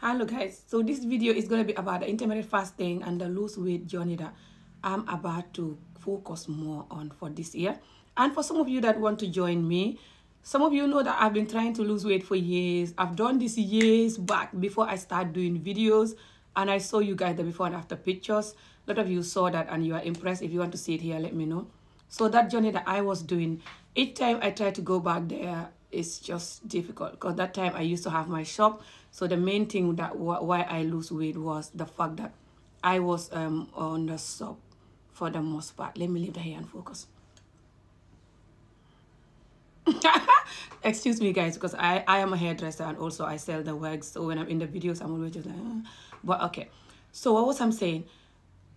Hello guys, so this video is going to be about the intermittent fasting and the lose weight journey that I'm about to focus more on for this year. And for some of you that want to join me, some of you know that I've been trying to lose weight for years. I've done this years back before I started doing videos, and I saw you guys the before and after pictures. A lot of you saw that and you are impressed. If you want to see it here, let me know. So that journey that I was doing, each time I try to go back there, it's just difficult because that time I used to have my shop. So the main thing that why I lose weight was the fact that I was on the shop for the most part. Let me leave the hair and focus. Excuse me guys, because I am a hairdresser and also I sell the wigs. So when I'm in the videos, I'm always just like, but okay. So what was I'm saying?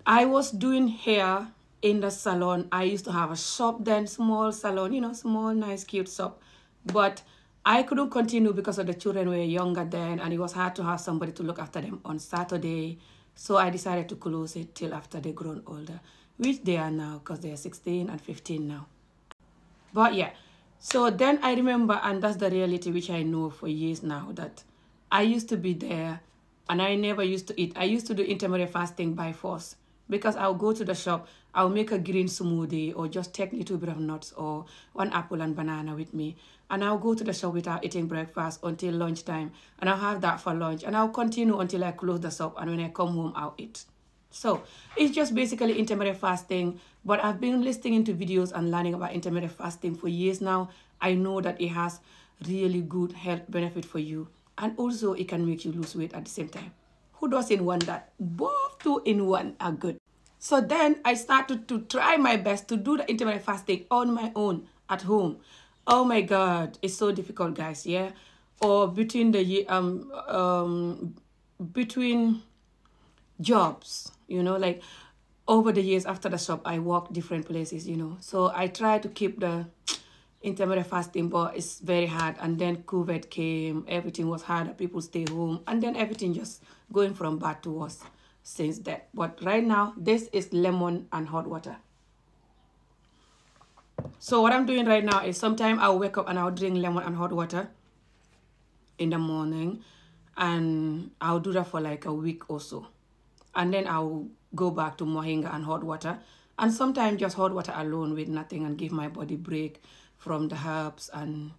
I was doing hair in the salon. I used to have a shop then, small salon, you know, small, nice, cute shop. But I couldn't continue because of the children were younger then, and it was hard to have somebody to look after them on Saturday. So I decided to close it till after they grown older, which they are now because they are 16 and 15 now. But yeah, so then I remember, and that's the reality which I know for years now, that I used to be there and I never used to eat. I used to do intermittent fasting by force because I'll go to the shop, I'll make a green smoothie or just take a little bit of nuts or one apple and banana with me. And I'll go to the shop without eating breakfast until lunchtime. And I'll have that for lunch. And I'll continue until I close the shop. And when I come home, I'll eat. So it's just basically intermittent fasting. But I've been listening into videos and learning about intermittent fasting for years now. I know that it has really good health benefit for you. And also it can make you lose weight at the same time. Who doesn't want that? Both two in one are good. So then I started to try my best to do the intermittent fasting on my own at home. Oh my God, it's so difficult, guys. Yeah, or between the between jobs, you know, like over the years after the shop, I worked different places, you know. So I try to keep the intermittent fasting, but it's very hard. And then COVID came, everything was hard. People stay home, and then everything just going from bad to worse since that. But right now, this is lemon and hot water. So what I'm doing right now is sometimes I'll wake up and I'll drink lemon and hot water in the morning, and I'll do that for like a week or so. And then I'll go back to moringa and hot water, and sometimes just hot water alone with nothing, and give my body break from the herbs and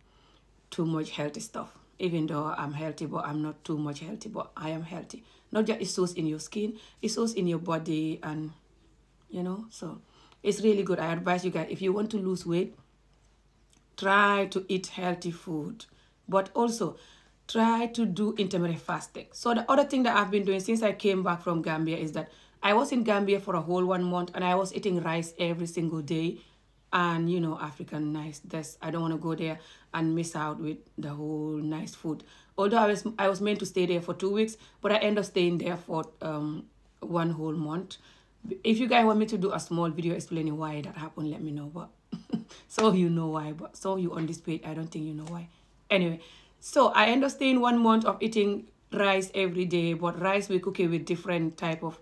too much healthy stuff. Even though I'm healthy, but I'm not too much healthy, but I am healthy. Not just it shows in your skin, it shows in your body, and you know, so it's really good. I advise you guys, if you want to lose weight, try to eat healthy food, but also try to do intermittent fasting. So the other thing that I've been doing since I came back from Gambia is that I was in Gambia for a whole 1 month, and I was eating rice every single day. And you know, African nice, I don't want to go there and miss out with the whole nice food. Although I was meant to stay there for 2 weeks, but I ended up staying there for 1 whole month. If you guys want me to do a small video explaining why that happened, let me know. But so you know why, but so you on this page, I don't think you know why. Anyway, so I ended up staying 1 month of eating rice every day, but rice we cook it with different type of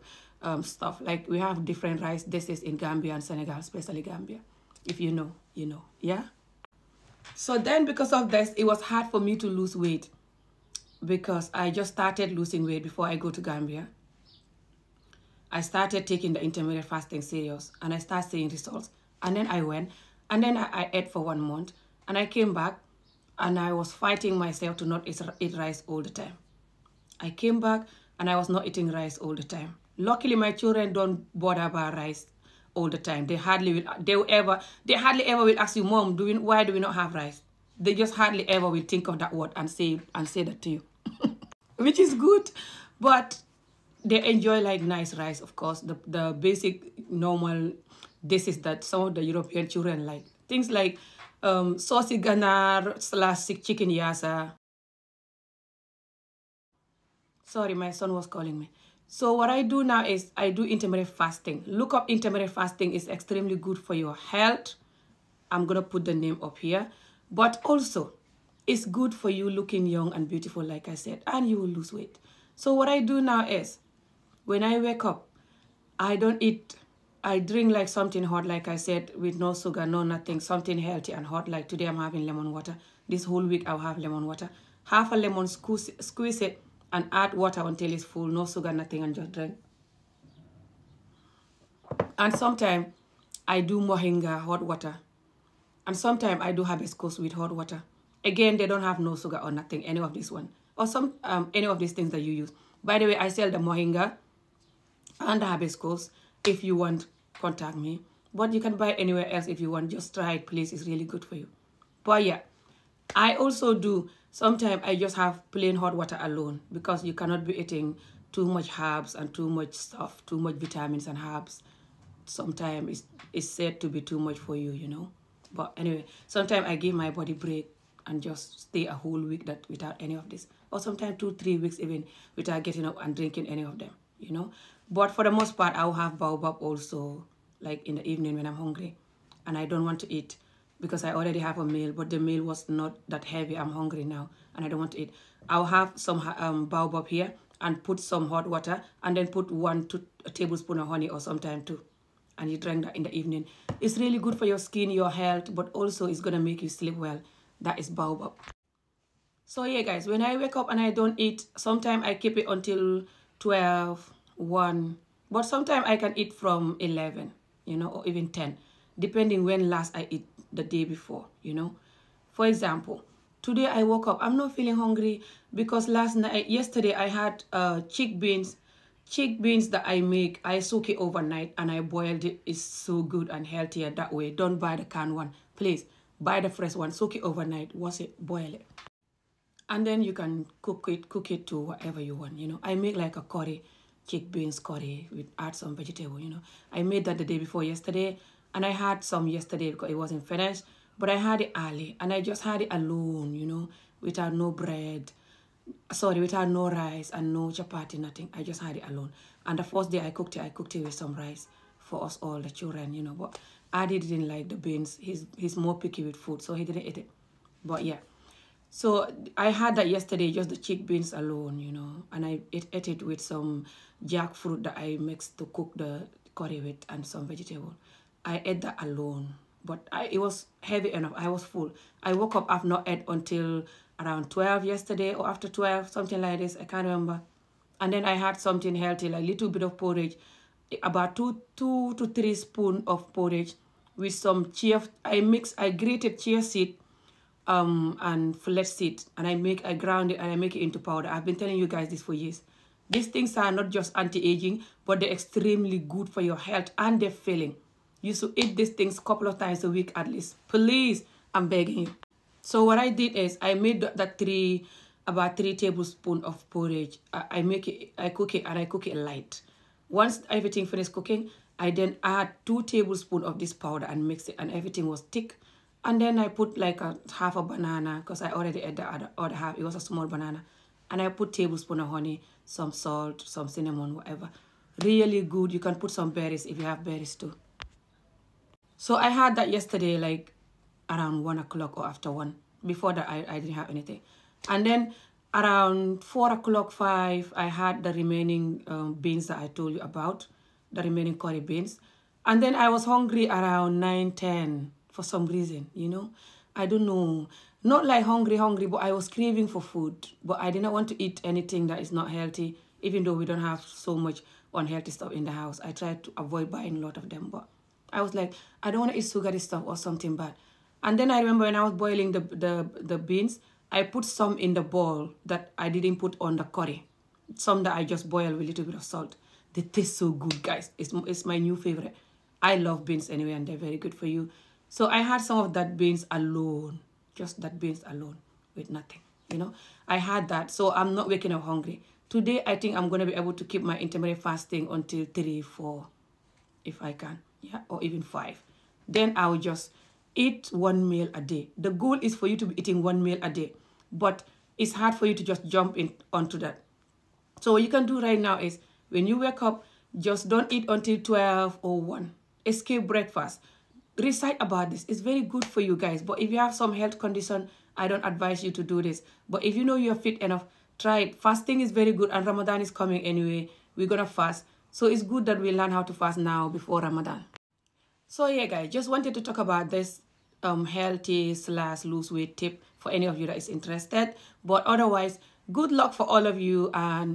stuff. Like we have different rice dishes in Gambia and Senegal, especially Gambia. If you know, you know, yeah? So then because of this, it was hard for me to lose weight because I just started losing weight before I go to Gambia. I started taking the intermittent fasting serious, and I started seeing results. And then I went, and then I ate for 1 month, and I came back, and I was fighting myself to not eat rice all the time. I came back, and I was not eating rice all the time. Luckily, my children don't bother about rice all the time. They hardly ever will ask you, Mom, why do we not have rice? They just hardly ever will think of that word and say that to you, which is good. But they enjoy like nice rice, of course, the basic normal dishes that some of the European children like. Things like saucy ganar / chicken yasa. Sorry, my son was calling me. So what I do now is I do intermittent fasting. Look up intermittent fasting. It's extremely good for your health. I'm going to put the name up here. But also, it's good for you looking young and beautiful, like I said, and you will lose weight. So what I do now is, when I wake up, I don't eat. I drink like something hot, like I said, with no sugar, no nothing, something healthy and hot. Like today I'm having lemon water. This whole week I'll have lemon water. Half a lemon, squeeze it, and add water until it's full, no sugar, nothing, and just drink. And sometimes I do moringa hot water, and sometimes I do hibiscus with hot water. Again, they don't have no sugar or nothing, any of this one, or some any of these things that you use. By the way, I sell the moringa and the hibiscus. If you want, contact me. But you can buy anywhere else if you want. Just try it, please. It's really good for you. But yeah, I also do, sometimes I just have plain hot water alone, because you cannot be eating too much herbs and too much stuff, too much vitamins and herbs. Sometimes it's said to be too much for you, you know. But anyway, sometimes I give my body break and just stay a whole week that without any of this. Or sometimes 2-3 weeks even without getting up and drinking any of them, you know. But for the most part, I'll have baobab also, like in the evening when I'm hungry and I don't want to eat, because I already have a meal, but the meal was not that heavy. I'm hungry now and I don't want to eat. I'll have some baobab here and put some hot water and then put 1 tablespoon of honey, or sometimes 2. And you drink that in the evening. It's really good for your skin, your health, but also it's going to make you sleep well. That is baobab. So yeah, guys, when I wake up and I don't eat, sometimes I keep it until 12, 1. But sometimes I can eat from 11, you know, or even 10, depending when last I eat the day before, you know. For example, today I woke up, I'm not feeling hungry because yesterday I had chickpeas that I make. I soak it overnight and I boiled it. It's so good and healthier that way. Don't buy the canned one, please. Buy the fresh one, soak it overnight, wash it, boil it. And then you can cook it to whatever you want, you know. I make like a curry, chickpeas curry, with add some vegetable, you know. I made that the day before yesterday, and I had some yesterday because it wasn't finished, but I had it early, and I just had it alone, you know, without no bread, without no rice and no chapati, nothing. I just had it alone. And the first day I cooked it with some rice for us all, the children, you know. But Adi didn't like the beans. He's more picky with food, so he didn't eat it. But yeah. So I had that yesterday, just the chickpeas alone, you know. And I ate it with some jackfruit that I mixed to cook the curry with and some vegetable. I ate that alone. But it was heavy enough. I was full. I woke up, I've not ate until around 12 yesterday, or after 12, something like this. I can't remember. And then I had something healthy, like a little bit of porridge, about 2 to 3 spoons of porridge with some I grated chia seed and flax seed, and I ground it and I make it into powder. I've been telling you guys this for years. These things are not just anti-aging, but they're extremely good for your health and they're filling. You should eat these things a couple of times a week at least. Please, I'm begging you. So what I did is I made about 3 tablespoons of porridge. I cook it light. Once everything finished cooking, I then add 2 tablespoons of this powder and mix it, and everything was thick. And then I put like half a banana, because I already ate the other half. It was a small banana. And I put a tablespoon of honey, some salt, some cinnamon, whatever. Really good. You can put some berries if you have berries too. So I had that yesterday, like around 1 o'clock or after 1. Before that, I didn't have anything. And then around 4 o'clock, 5, I had the remaining beans that I told you about, the remaining curry beans. And then I was hungry around 9, 10 for some reason, you know. I don't know. Not like hungry, but I was craving for food. But I didn't want to eat anything that is not healthy, even though we don't have so much unhealthy stuff in the house. I tried to avoid buying a lot of them, but I was like, I don't want to eat sugary stuff or something bad. And then I remember when I was boiling the beans, I put some in the bowl that I didn't put on the curry. Some that I just boiled with a little bit of salt. They taste so good, guys. It's my new favorite. I love beans anyway, and they're very good for you. So I had some of that beans alone. Just that beans alone with nothing, you know. I had that, so I'm not waking up hungry. Today, I think I'm going to be able to keep my intermittent fasting until 3, 4, if I can. Yeah, or even 5. Then I'll just eat 1 meal a day. The goal is for you to be eating 1 meal a day, but it's hard for you to just jump onto that. So what you can do right now is, when you wake up, just don't eat until 12 or 1. Escape breakfast. Recite about this. It's very good for you guys. But if you have some health condition, I don't advise you to do this. But if you know you're fit enough, try it. Fasting is very good, and Ramadan is coming anyway. We're gonna fast. So it's good that we learn how to fast now before Ramadan. So yeah, guys, just wanted to talk about this healthy / lose weight tip for any of you that is interested. But otherwise, Good luck for all of you, and